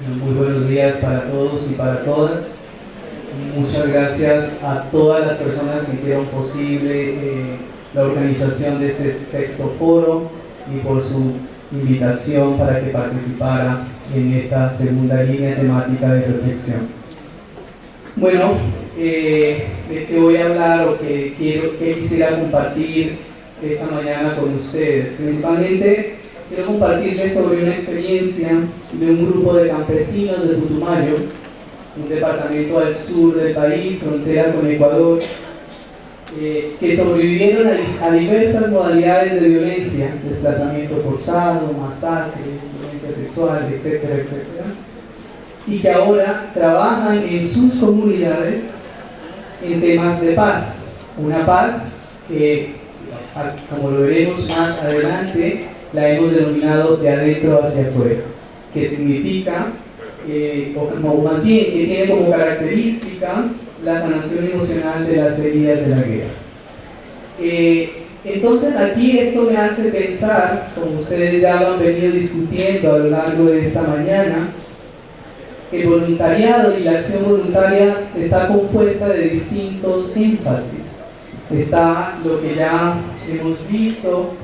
Muy buenos días para todos y para todas. Muchas gracias a todas las personas que hicieron posible la organización de este sexto foro y por su invitación para que participara en esta segunda línea temática de reflexión. Bueno, de qué voy a hablar o qué quisiera compartir esta mañana con ustedes. Principalmente quiero compartirles sobre una experiencia de un grupo de campesinos de Putumayo, un departamento al sur del país, frontera con Ecuador, que sobrevivieron a diversas modalidades de violencia, desplazamiento forzado, masacre, violencia sexual, etcétera, etcétera, y que ahora trabajan en sus comunidades en temas de paz, una paz que, como lo veremos más adelante, la hemos denominado de adentro hacia afuera, que significa, o más bien, que tiene como característica la sanación emocional de las heridas de la guerra. Entonces aquí esto me hace pensar, como ustedes ya lo han venido discutiendo a lo largo de esta mañana, el voluntariado y la acción voluntaria está compuesta de distintos énfasis. Está lo que ya hemos visto,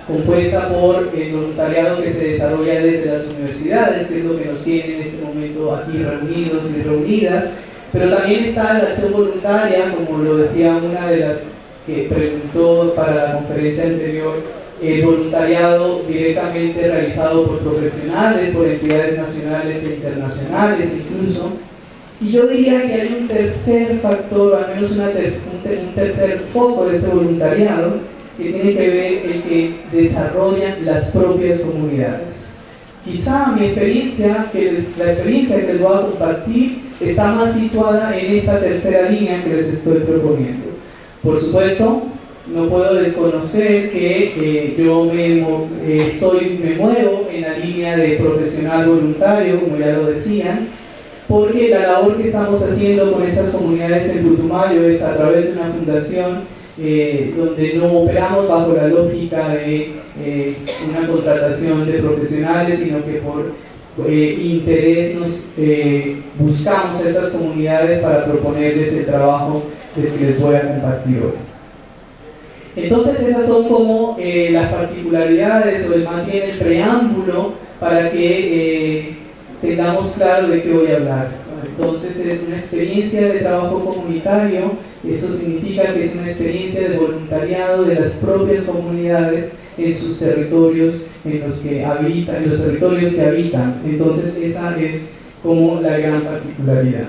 compuesta por el voluntariado que se desarrolla desde las universidades, que es lo que nos tiene en este momento aquí reunidos y reunidas, pero también está la acción voluntaria, como lo decía una de las que preguntó para la conferencia anterior, el voluntariado directamente realizado por profesionales, por entidades nacionales e internacionales incluso. Y yo diría que hay un tercer factor, o al menos un tercer foco de este voluntariado, que tiene que ver el que desarrollan las propias comunidades. Quizá la experiencia que les voy a compartir está más situada en esta tercera línea que les estoy proponiendo. Por supuesto, no puedo desconocer que yo me muevo en la línea de profesional voluntario, como ya lo decían, porque la labor que estamos haciendo con estas comunidades en Putumayo es a través de una fundación donde no operamos bajo la lógica de una contratación de profesionales, sino que por interés buscamos a estas comunidades para proponerles el trabajo que les voy a compartir hoy. Entonces esas son como las particularidades o más bien el preámbulo para que tengamos claro de qué voy a hablar. Entonces es una experiencia de trabajo comunitario, eso significa que es una experiencia de voluntariado de las propias comunidades en sus territorios en los que habitan, en los territorios que habitan. Entonces esa es como la gran particularidad.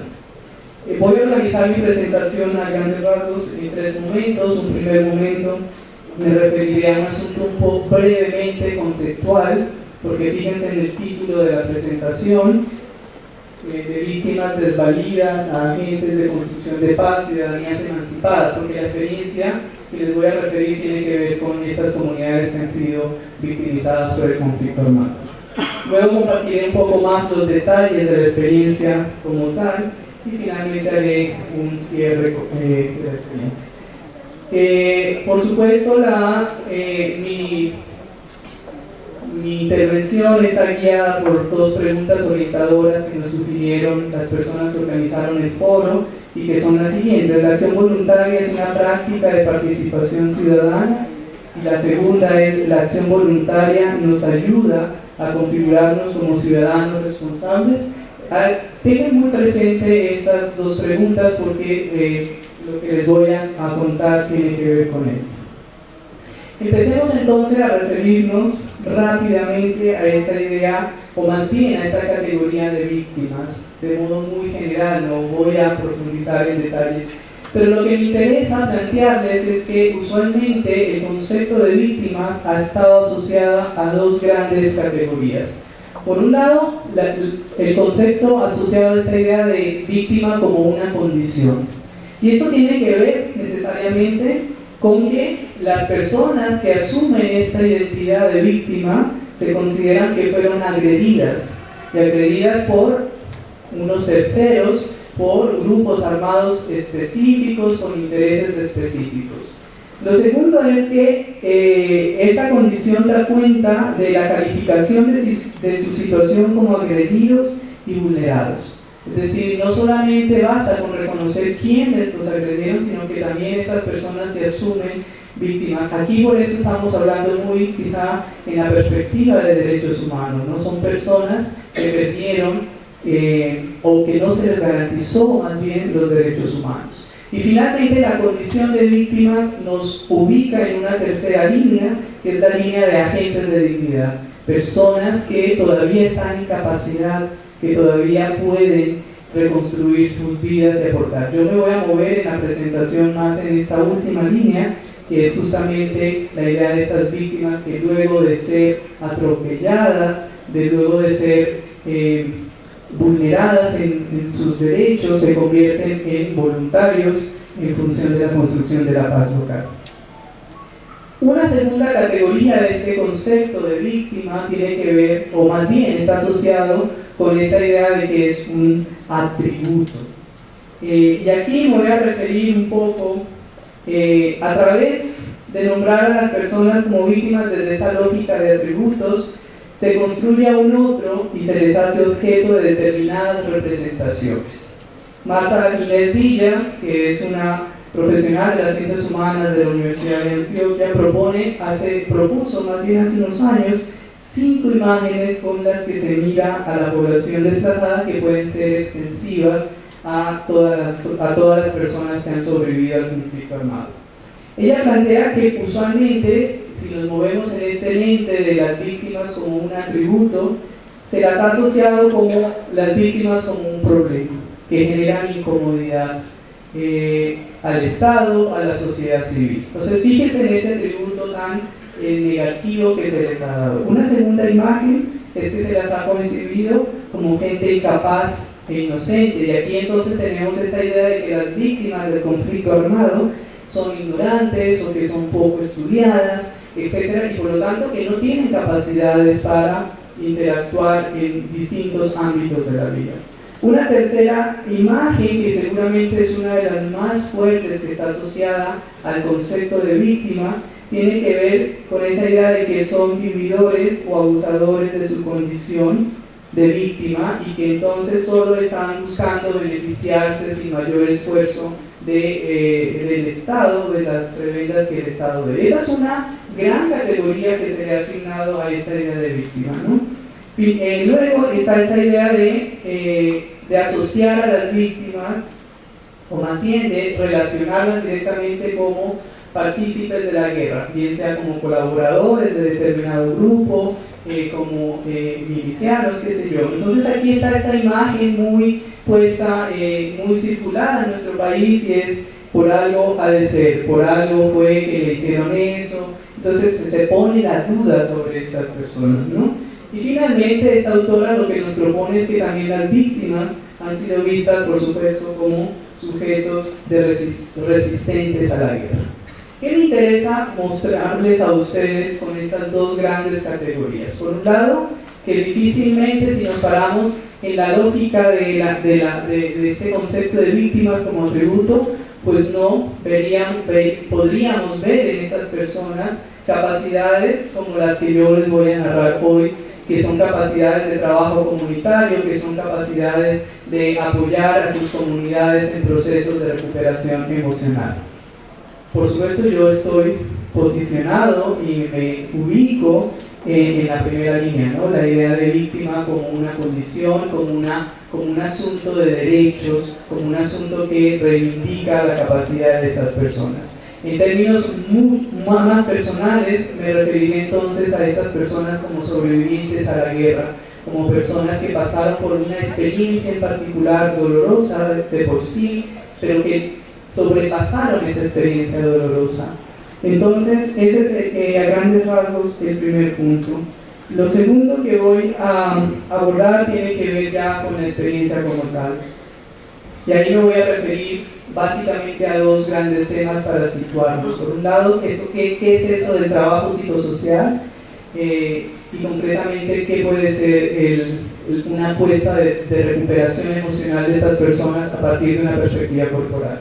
Voy a organizar mi presentación a grandes rasgos en tres momentos. Un primer momento me referiré a un asunto un poco brevemente conceptual, porque fíjense en el título de la presentación, de víctimas desvalidas a agentes de construcción de paz, ciudadanías emancipadas, porque la experiencia que les voy a referir tiene que ver con estas comunidades que han sido victimizadas por el conflicto armado. Luego compartiré un poco más los detalles de la experiencia como tal y finalmente haré un cierre de la experiencia. Por supuesto, mi intervención está guiada por dos preguntas orientadoras que nos sugirieron las personas que organizaron el foro y que son las siguientes. La acción voluntaria es una práctica de participación ciudadana, y la segunda es: la acción voluntaria nos ayuda a configurarnos como ciudadanos responsables. Tengan muy presente estas dos preguntas porque lo que les voy a contar tiene que ver con esto. Empecemos entonces a referirnos rápidamente a esta idea, o más bien a esta categoría de víctimas, de modo muy general. No voy a profundizar en detalles, pero lo que me interesa plantearles es que usualmente el concepto de víctimas ha estado asociado a dos grandes categorías. Por un lado, el concepto asociado a esta idea de víctima como una condición, y esto tiene que ver necesariamente con que las personas que asumen esta identidad de víctima se consideran que fueron agredidas, y agredidas por unos terceros, por grupos armados específicos con intereses específicos. Lo segundo es que esta condición da cuenta de la calificación de su situación como agredidos y vulnerados. Es decir, no solamente basta con reconocer quiénes los agredieron, sino que también estas personas se asumen víctimas. Aquí por eso estamos hablando muy quizá en la perspectiva de derechos humanos, ¿no? Son personas que perdieron o que no se les garantizó más bien los derechos humanos. Y finalmente la condición de víctimas nos ubica en una tercera línea, que es la línea de agentes de dignidad. Personas que todavía están en capacidad, que todavía pueden reconstruir sus vidas y aportar. Yo me voy a mover en la presentación más en esta última línea, que es justamente la idea de estas víctimas que luego de ser atropelladas, luego de ser vulneradas en sus derechos, se convierten en voluntarios en función de la construcción de la paz local. Una segunda categoría de este concepto de víctima tiene que ver, o más bien está asociado con esa idea de que es un atributo. Y aquí me voy a referir un poco a través de nombrar a las personas como víctimas desde esta lógica de atributos. Se construye a un otro y se les hace objeto de determinadas representaciones. Marta Inés Villa, que es una profesional de las ciencias humanas de la Universidad de Antioquia, propuso más bien hace unos años 5 imágenes con las que se mira a la población desplazada, que pueden ser extensivas a todas las personas que han sobrevivido al conflicto armado. Ella plantea que usualmente, si nos movemos en este lente de las víctimas como un atributo, se las ha asociado como las víctimas como un problema, que generan incomodidad al Estado, a la sociedad civil. Entonces, fíjense en ese atributo tan negativo que se les ha dado. Una segunda imagen es que se las ha concebido como gente incapaz e inocente, y aquí entonces tenemos esta idea de que las víctimas del conflicto armado son ignorantes o que son poco estudiadas, etcétera, y por lo tanto que no tienen capacidades para interactuar en distintos ámbitos de la vida. Una tercera imagen, que seguramente es una de las más fuertes que está asociada al concepto de víctima, tiene que ver con esa idea de que son vividores o abusadores de su condición de víctima y que entonces solo están buscando beneficiarse sin mayor esfuerzo del Estado, de las prebendas que el Estado debe. Esa es una gran categoría que se le ha asignado a esta idea de víctima, ¿no? Luego está esta idea de asociar a las víctimas, o más bien de relacionarlas directamente como partícipes de la guerra, bien sea como colaboradores de determinado grupo, como milicianos, qué sé yo. Entonces aquí está esta imagen muy puesta, muy circulada en nuestro país, y es por algo ha de ser, por algo fue que le hicieron eso. Entonces se pone la duda sobre estas personas, ¿no? Y finalmente esta autora lo que nos propone es que también las víctimas han sido vistas, por supuesto, como sujetos resistentes a la guerra. ¿Qué me interesa mostrarles a ustedes con estas dos grandes categorías? Por un lado, que difícilmente, si nos paramos en la lógica de este concepto de víctimas como atributo, pues no podríamos ver en estas personas capacidades como las que yo les voy a narrar hoy, que son capacidades de trabajo comunitario, que son capacidades de apoyar a sus comunidades en procesos de recuperación emocional. Por supuesto, yo estoy posicionado y me ubico en la primera línea, ¿no? La idea de víctima como una condición, como un asunto de derechos, como un asunto que reivindica la capacidad de estas personas. En términos más personales, me referiré entonces a estas personas como sobrevivientes a la guerra, como personas que pasaron por una experiencia en particular dolorosa de por sí, pero que sobrepasaron esa experiencia dolorosa. Entonces, ese es a grandes rasgos el primer punto. Lo segundo que voy a abordar tiene que ver ya con la experiencia como tal. Y ahí me voy a referir básicamente a dos grandes temas para situarnos. Por un lado, ¿qué es eso del trabajo psicosocial? Y concretamente, ¿qué puede ser una apuesta de recuperación emocional de estas personas a partir de una perspectiva corporal?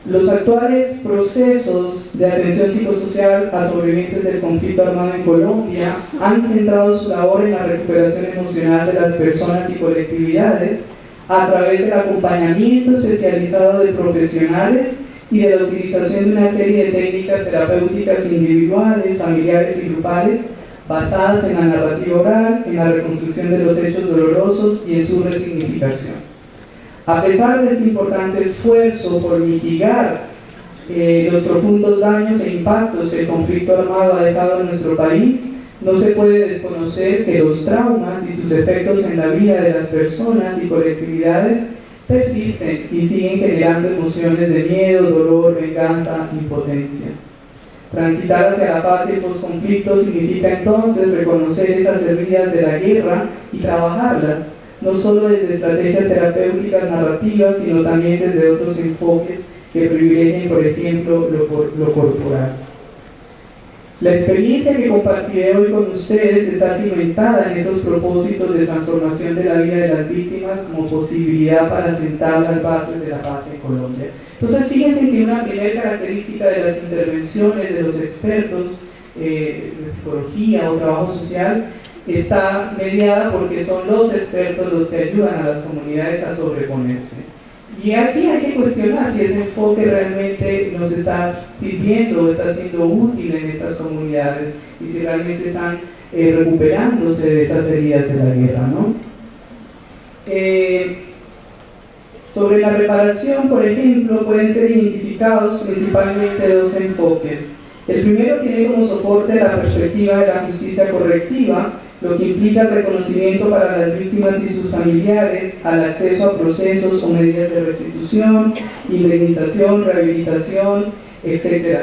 Los actuales procesos de atención psicosocial a sobrevivientes del conflicto armado en Colombia han centrado su labor en la recuperación emocional de las personas y colectividades a través del acompañamiento especializado de profesionales y de la utilización de una serie de técnicas terapéuticas individuales, familiares y grupales basadas en la narrativa oral, en la reconstrucción de los hechos dolorosos y en su resignificación. A pesar de este importante esfuerzo por mitigar los profundos daños e impactos que el conflicto armado ha dejado en nuestro país, no se puede desconocer que los traumas y sus efectos en la vida de las personas y colectividades persisten y siguen generando emociones de miedo, dolor, venganza, impotencia. Transitar hacia la paz y el posconflicto significa entonces reconocer esas heridas de la guerra y trabajarlas, no solo desde estrategias terapéuticas narrativas, sino también desde otros enfoques que privilegien, por ejemplo, lo corporal. La experiencia que compartiré hoy con ustedes está cimentada en esos propósitos de transformación de la vida de las víctimas como posibilidad para sentar las bases de la paz en Colombia. Entonces, fíjense que una primera característica de las intervenciones de los expertos de psicología o trabajo social está mediada porque son los expertos los que ayudan a las comunidades a sobreponerse. Y aquí hay que cuestionar si ese enfoque realmente nos está sirviendo o está siendo útil en estas comunidades y si realmente están recuperándose de estas heridas de la guerra, ¿no? Sobre la reparación, por ejemplo, pueden ser identificados principalmente dos enfoques. El primero tiene como soporte la perspectiva de la justicia correctiva, lo que implica el reconocimiento para las víctimas y sus familiares al acceso a procesos o medidas de restitución, indemnización, rehabilitación, etc.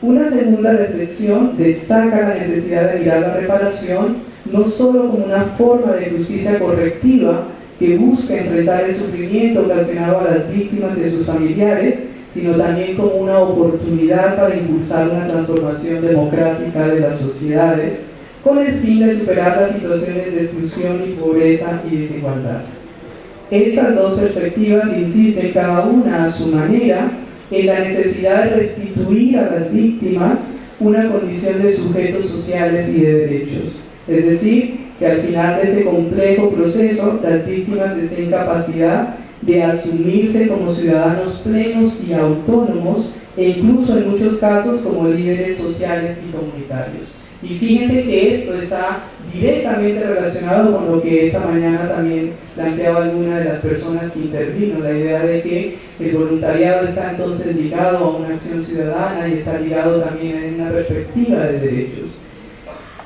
Una segunda reflexión destaca la necesidad de mirar la reparación no solo como una forma de justicia correctiva que busca enfrentar el sufrimiento ocasionado a las víctimas y a sus familiares, sino también como una oportunidad para impulsar una transformación democrática de las sociedades, con el fin de superar las situaciones de exclusión y pobreza y desigualdad. Estas dos perspectivas insisten cada una a su manera en la necesidad de restituir a las víctimas una condición de sujetos sociales y de derechos. Es decir, que al final de este complejo proceso, las víctimas estén en capacidad de asumirse como ciudadanos plenos y autónomos e incluso en muchos casos como líderes sociales y comunitarios. Y fíjense que esto está directamente relacionado con lo que esta mañana también planteaba alguna de las personas que intervino, la idea de que el voluntariado está entonces ligado a una acción ciudadana y está ligado también en una perspectiva de derechos.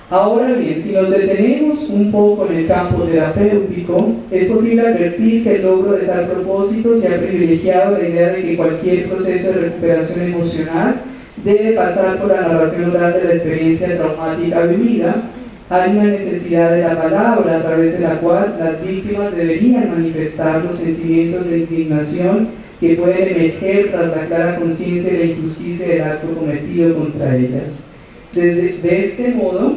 Ahora bien, si nos detenemos un poco en el campo terapéutico, es posible advertir que el logro de tal propósito se ha privilegiado la idea de que cualquier proceso de recuperación emocional debe pasar por la narración oral de la experiencia traumática vivida. Hay una necesidad de la palabra a través de la cual las víctimas deberían manifestar los sentimientos de indignación que pueden emerger tras la clara conciencia de la injusticia del acto cometido contra ellas. De este modo,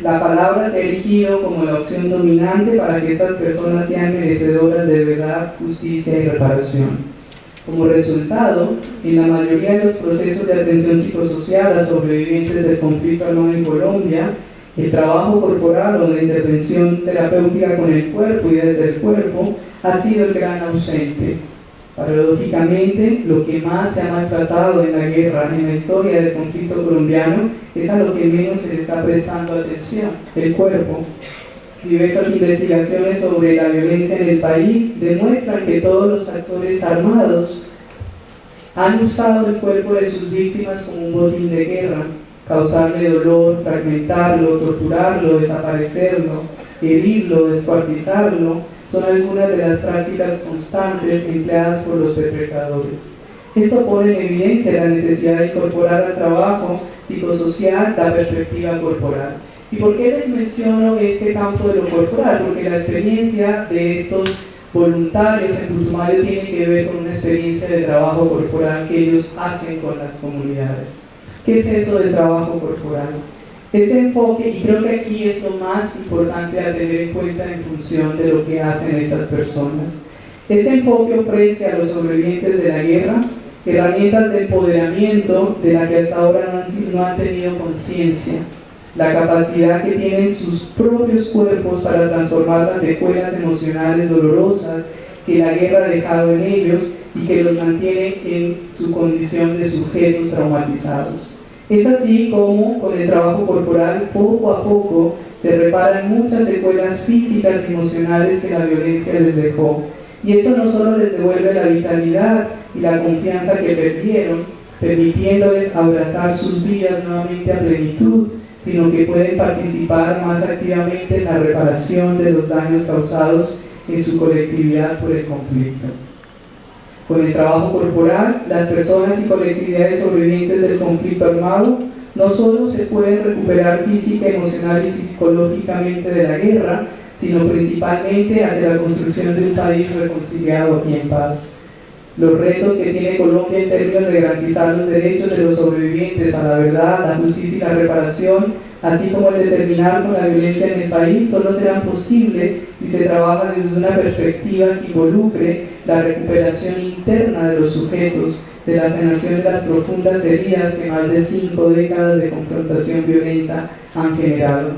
la palabra se ha elegido como la opción dominante para que estas personas sean merecedoras de verdad, justicia y reparación. Como resultado, en la mayoría de los procesos de atención psicosocial a sobrevivientes del conflicto armado en Colombia, el trabajo corporal o la intervención terapéutica con el cuerpo y desde el cuerpo ha sido el gran ausente. Paradójicamente, lo que más se ha maltratado en la guerra, en la historia del conflicto colombiano, es a lo que menos se le está prestando atención, el cuerpo. Diversas investigaciones sobre la violencia en el país demuestran que todos los actores armados han usado el cuerpo de sus víctimas como un botín de guerra, causarle dolor, fragmentarlo, torturarlo, desaparecerlo, herirlo, descuartizarlo, son algunas de las prácticas constantes empleadas por los perpetradores. Esto pone en evidencia la necesidad de incorporar al trabajo psicosocial la perspectiva corporal. ¿Y por qué les menciono este campo de lo corporal? Porque la experiencia de estos voluntarios en Putumayo tiene que ver con una experiencia de trabajo corporal que ellos hacen con las comunidades. ¿Qué es eso de trabajo corporal? Este enfoque, y creo que aquí es lo más importante a tener en cuenta en función de lo que hacen estas personas, este enfoque ofrece a los sobrevivientes de la guerra herramientas de empoderamiento de la que hasta ahora no han tenido conciencia, la capacidad que tienen sus propios cuerpos para transformar las secuelas emocionales dolorosas que la guerra ha dejado en ellos y que los mantiene en su condición de sujetos traumatizados. Es así como con el trabajo corporal poco a poco se reparan muchas secuelas físicas y emocionales que la violencia les dejó. Y esto no solo les devuelve la vitalidad y la confianza que perdieron, permitiéndoles abrazar sus vidas nuevamente a plenitud, sino que pueden participar más activamente en la reparación de los daños causados en su colectividad por el conflicto. Con el trabajo corporal, las personas y colectividades sobrevivientes del conflicto armado no solo se pueden recuperar física, emocional y psicológicamente de la guerra, sino principalmente hacia la construcción de un país reconciliado y en paz. Los retos que tiene Colombia en términos de garantizar los derechos de los sobrevivientes a la verdad, la justicia y la reparación, así como el de terminar con la violencia en el país, solo serán posibles si se trabaja desde una perspectiva que involucre la recuperación interna de los sujetos, de la sanación de las profundas heridas que más de 5 décadas de confrontación violenta han generado.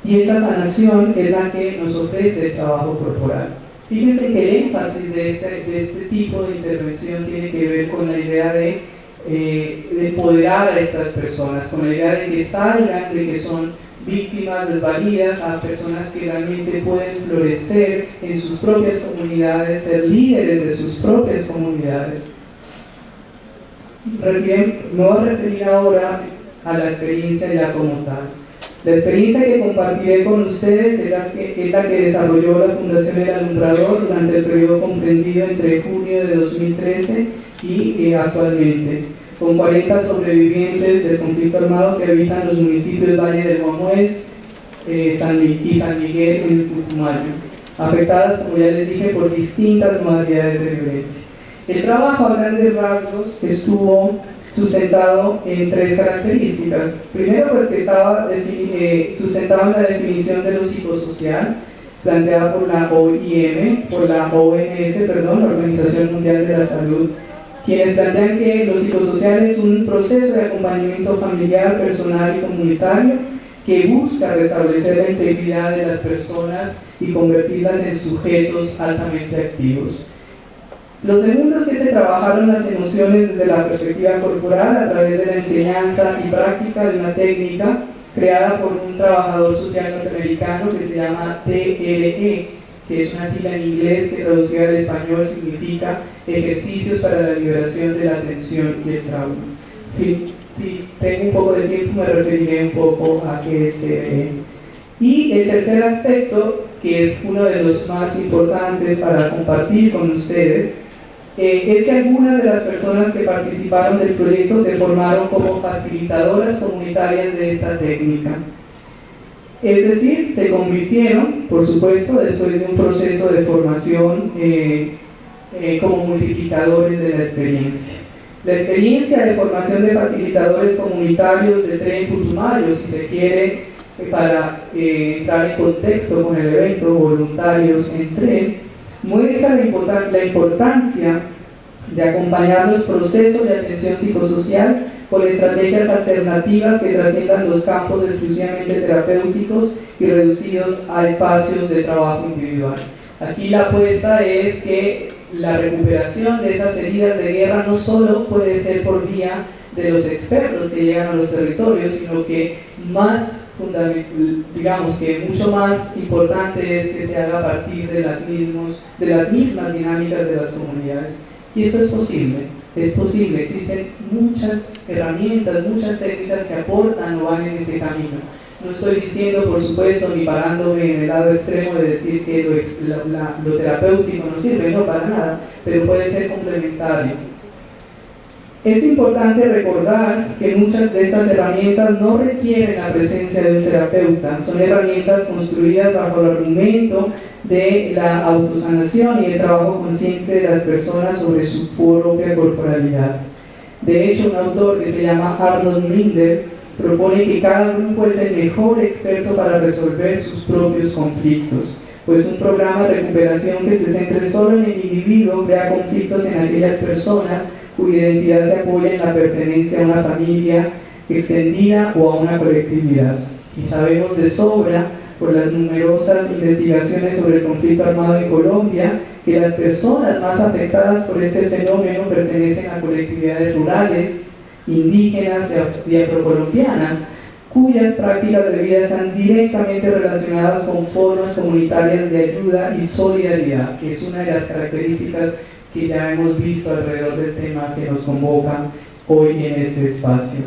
Y esa sanación es la que nos ofrece el trabajo corporal. Fíjense que el énfasis de este tipo de intervención tiene que ver con la idea de empoderar a estas personas, con la idea de que salgan de que son víctimas desvalidas a personas que realmente pueden florecer en sus propias comunidades, ser líderes de sus propias comunidades. Me voy a referir ahora a la experiencia ya como tal. La experiencia que compartiré con ustedes es la que desarrolló la Fundación El Alumbrador durante el periodo comprendido entre junio de 2013 y actualmente, con 40 sobrevivientes del conflicto armado que habitan los municipios Valle del Guamués y San Miguel en Putumayo, afectadas, como ya les dije, por distintas modalidades de violencia. El trabajo a grandes rasgos estuvo sustentado en 3 características. Primero, pues que estaba sustentado en la definición de lo psicosocial planteada por la OMS, la Organización Mundial de la Salud, quienes plantean que lo psicosocial es un proceso de acompañamiento familiar, personal y comunitario que busca restablecer la integridad de las personas y convertirlas en sujetos altamente activos. Lo segundo es que se trabajaron las emociones desde la perspectiva corporal a través de la enseñanza y práctica de una técnica creada por un trabajador social norteamericano que se llama TRE, que es una sigla en inglés que traducida al español significa Ejercicios para la Liberación de la Tensión y el Trauma. Si tengo un poco de tiempo me referiré un poco a qué es TRE. Y el tercer aspecto, que es uno de los más importantes para compartir con ustedes, es que algunas de las personas que participaron del proyecto se formaron como facilitadoras comunitarias de esta técnica. Es decir, se convirtieron, por supuesto, después de un proceso de formación como multiplicadores de la experiencia. La experiencia de formación de facilitadores comunitarios de TRE en Putumayo, si se quiere, para entrar en contexto con el evento, voluntarios en TRE, muestra la importancia de acompañar los procesos de atención psicosocial con estrategias alternativas que trasciendan los campos exclusivamente terapéuticos y reducidos a espacios de trabajo individual. Aquí la apuesta es que la recuperación de esas heridas de guerra no solo puede ser por vía de los expertos que llegan a los territorios, sino que digamos que mucho más importante es que se haga a partir de las mismas dinámicas de las comunidades. Y eso es posible, existen muchas herramientas, muchas técnicas que aportan o van en ese camino. No estoy diciendo, por supuesto, ni parándome en el lado extremo de decir que lo terapéutico no sirve, no, para nada, pero puede ser complementario. Es importante recordar que muchas de estas herramientas no requieren la presencia de un terapeuta, son herramientas construidas bajo el argumento de la autosanación y el trabajo consciente de las personas sobre su propia corporalidad. De hecho, un autor que se llama Arnold Minder propone que cada grupo es el mejor experto para resolver sus propios conflictos, pues un programa de recuperación que se centre solo en el individuo crea conflictos en aquellas personas cuya identidad se apoya en la pertenencia a una familia extendida o a una colectividad. Y sabemos de sobra, por las numerosas investigaciones sobre el conflicto armado en Colombia, que las personas más afectadas por este fenómeno pertenecen a colectividades rurales, indígenas y afrocolombianas, cuyas prácticas de vida están directamente relacionadas con formas comunitarias de ayuda y solidaridad, que es una de las características que ya hemos visto alrededor del tema que nos convoca hoy en este espacio.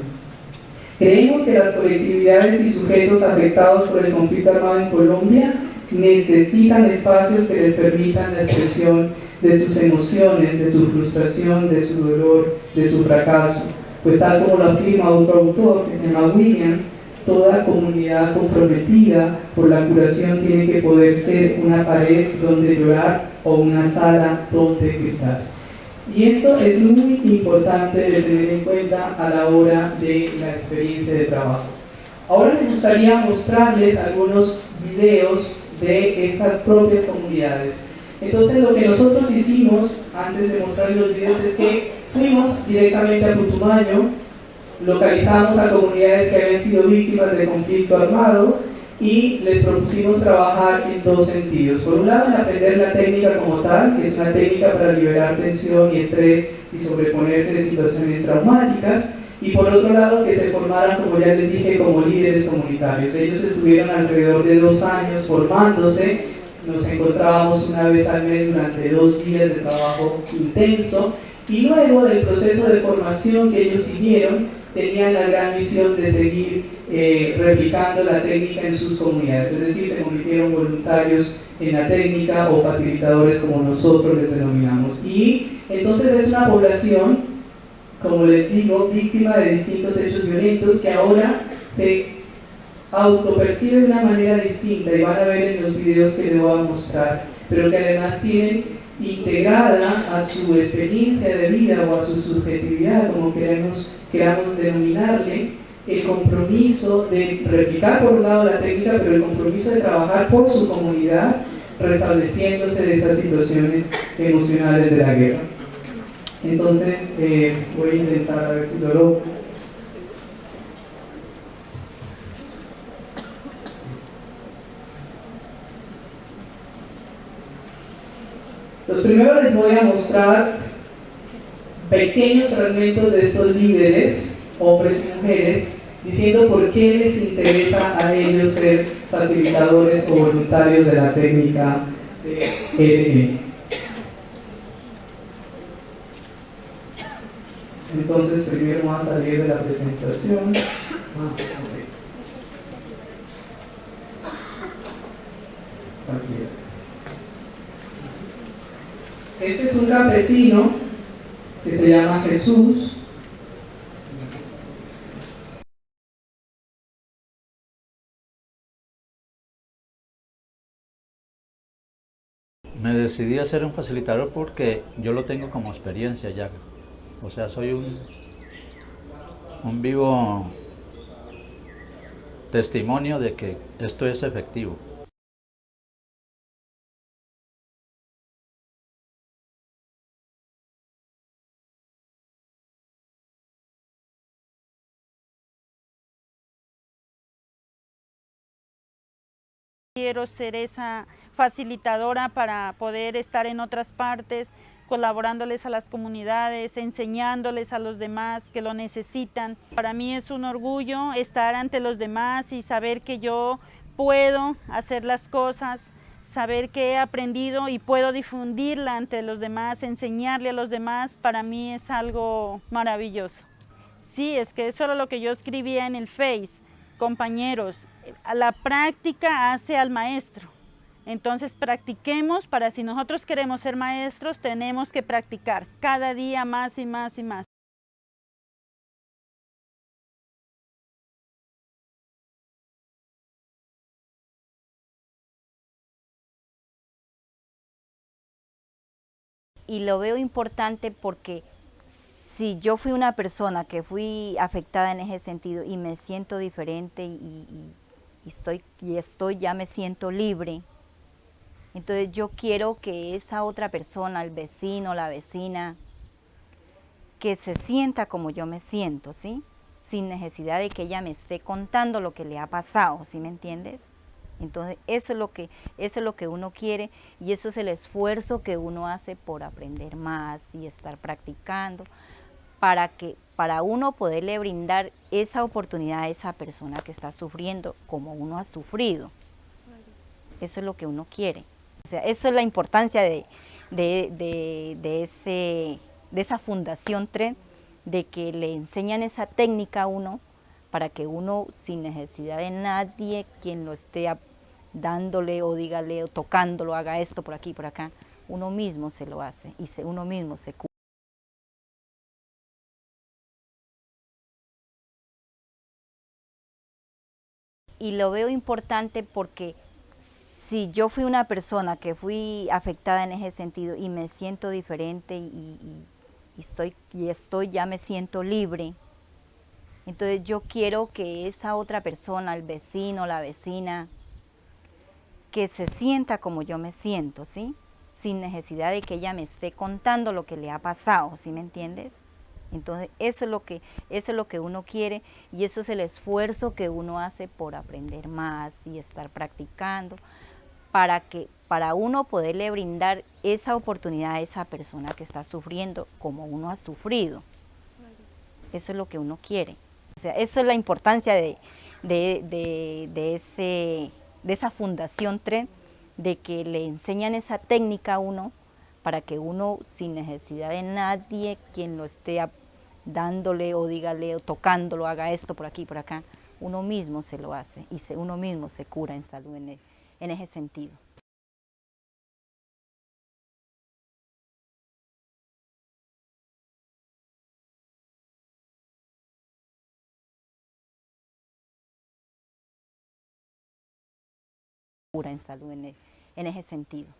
Creemos que las colectividades y sujetos afectados por el conflicto armado en Colombia necesitan espacios que les permitan la expresión de sus emociones, de su frustración, de su dolor, de su fracaso. Pues tal como lo afirma otro autor que se llama Williams, toda comunidad comprometida por la curación tiene que poder ser una pared donde llorar o una sala donde gritar. Y esto es muy importante de tener en cuenta a la hora de la experiencia de trabajo. Ahora me gustaría mostrarles algunos videos de estas propias comunidades. Entonces lo que nosotros hicimos antes de mostrarles los videos es que fuimos directamente a Putumayo, localizamos a comunidades que habían sido víctimas de conflicto armado y les propusimos trabajar en dos sentidos. Por un lado, en aprender la técnica como tal, que es una técnica para liberar tensión y estrés y sobreponerse de situaciones traumáticas, y por otro lado, que se formaran, como ya les dije, como líderes comunitarios. Ellos estuvieron alrededor de 2 años formándose, nos encontrábamos una vez al mes durante 2 días de trabajo intenso, y luego del proceso de formación que ellos siguieron, tenían la gran misión de seguir replicando la técnica en sus comunidades, es decir, se convirtieron voluntarios en la técnica o facilitadores como nosotros les denominamos. Y entonces es una población, como les digo, víctima de distintos hechos violentos que ahora se autopercibe de una manera distinta, y van a ver en los videos que les voy a mostrar, pero que además tienen integrada a su experiencia de vida o a su subjetividad, como queramos denominarle, el compromiso de replicar por un lado la técnica, pero el compromiso de trabajar por su comunidad, restableciéndose de esas situaciones emocionales de la guerra. Entonces voy a intentar a ver si lo logro. Los primeros les voy a mostrar pequeños fragmentos de estos líderes, hombres y mujeres, diciendo por qué les interesa a ellos ser facilitadores o voluntarios de la técnica de EDE. Entonces, primero vamos a salir de la presentación. Okay. Este es un campesino que se llama Jesús. Me decidí a ser un facilitador porque yo lo tengo como experiencia ya. O sea, soy un vivo testimonio de que esto es efectivo. Quiero ser esa facilitadora para poder estar en otras partes, colaborándoles a las comunidades, enseñándoles a los demás que lo necesitan. Para mí es un orgullo estar ante los demás y saber que yo puedo hacer las cosas, saber que he aprendido y puedo difundirla ante los demás, enseñarle a los demás, para mí es algo maravilloso. Sí, es que eso era lo que yo escribía en el Face, compañeros. La práctica hace al maestro, entonces practiquemos. Para si nosotros queremos ser maestros tenemos que practicar cada día más y más y más. Y lo veo importante porque si yo fui una persona que fui afectada en ese sentido y me siento diferente ya me siento libre, entonces yo quiero que esa otra persona, el vecino, la vecina, que se sienta como yo me siento, ¿sí? Sin necesidad de que ella me esté contando lo que le ha pasado, ¿sí me entiendes? Entonces eso es lo que uno quiere y eso es el esfuerzo que uno hace por aprender más y estar practicando para uno poderle brindar esa oportunidad a esa persona que está sufriendo como uno ha sufrido. Eso es lo que uno quiere. O sea, eso es la importancia de esa Fundación TRED, de que le enseñan esa técnica a uno para que uno, sin necesidad de nadie, quien lo esté dándole o dígale o tocándolo, haga esto por aquí, por acá, uno mismo se lo hace y uno mismo se cura. Y lo veo importante porque si yo fui una persona que fui afectada en ese sentido y me siento diferente ya me siento libre, entonces yo quiero que esa otra persona, el vecino, la vecina, que se sienta como yo me siento, ¿sí? Sin necesidad de que ella me esté contando lo que le ha pasado, ¿sí me entiendes? Entonces eso es lo que uno quiere y eso es el esfuerzo que uno hace por aprender más y estar practicando para uno poderle brindar esa oportunidad a esa persona que está sufriendo como uno ha sufrido. Eso es lo que uno quiere. O sea, eso es la importancia de esa Fundación TRED, de que le enseñan esa técnica a uno para que uno, sin necesidad de nadie, quien lo esté dándole o dígale o tocándolo, haga esto por aquí, por acá, uno mismo se lo hace y uno mismo se cura en salud en ese sentido. Cura en salud en ese sentido.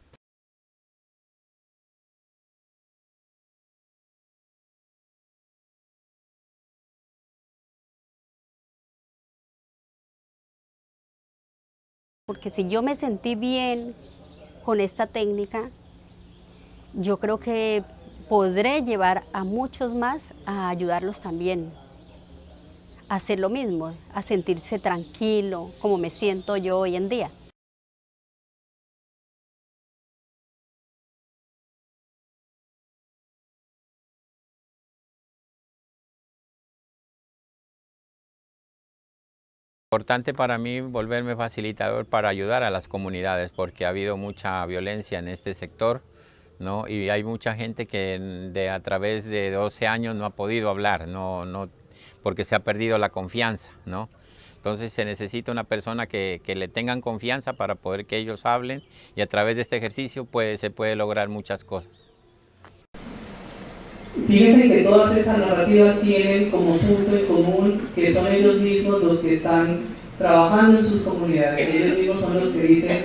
Porque si yo me sentí bien con esta técnica, yo creo que podré llevar a muchos más a ayudarlos también a hacer lo mismo, a sentirse tranquilo, como me siento yo hoy en día. Importante para mí volverme facilitador para ayudar a las comunidades porque ha habido mucha violencia en este sector, ¿no? Y hay mucha gente que a través de 12 años no ha podido hablar, porque se ha perdido la confianza, ¿no? Entonces se necesita una persona que le tengan confianza para poder que ellos hablen y a través de este ejercicio se puede lograr muchas cosas. Fíjense que todas estas narrativas tienen como punto en común que son ellos mismos los que están trabajando en sus comunidades. Ellos mismos son los que dicen,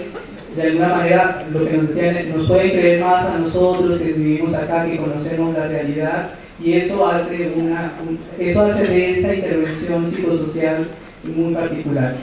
de alguna manera, lo que nos decían, nos pueden creer más a nosotros que vivimos acá, que conocemos la realidad, y eso hace de esta intervención psicosocial muy particular.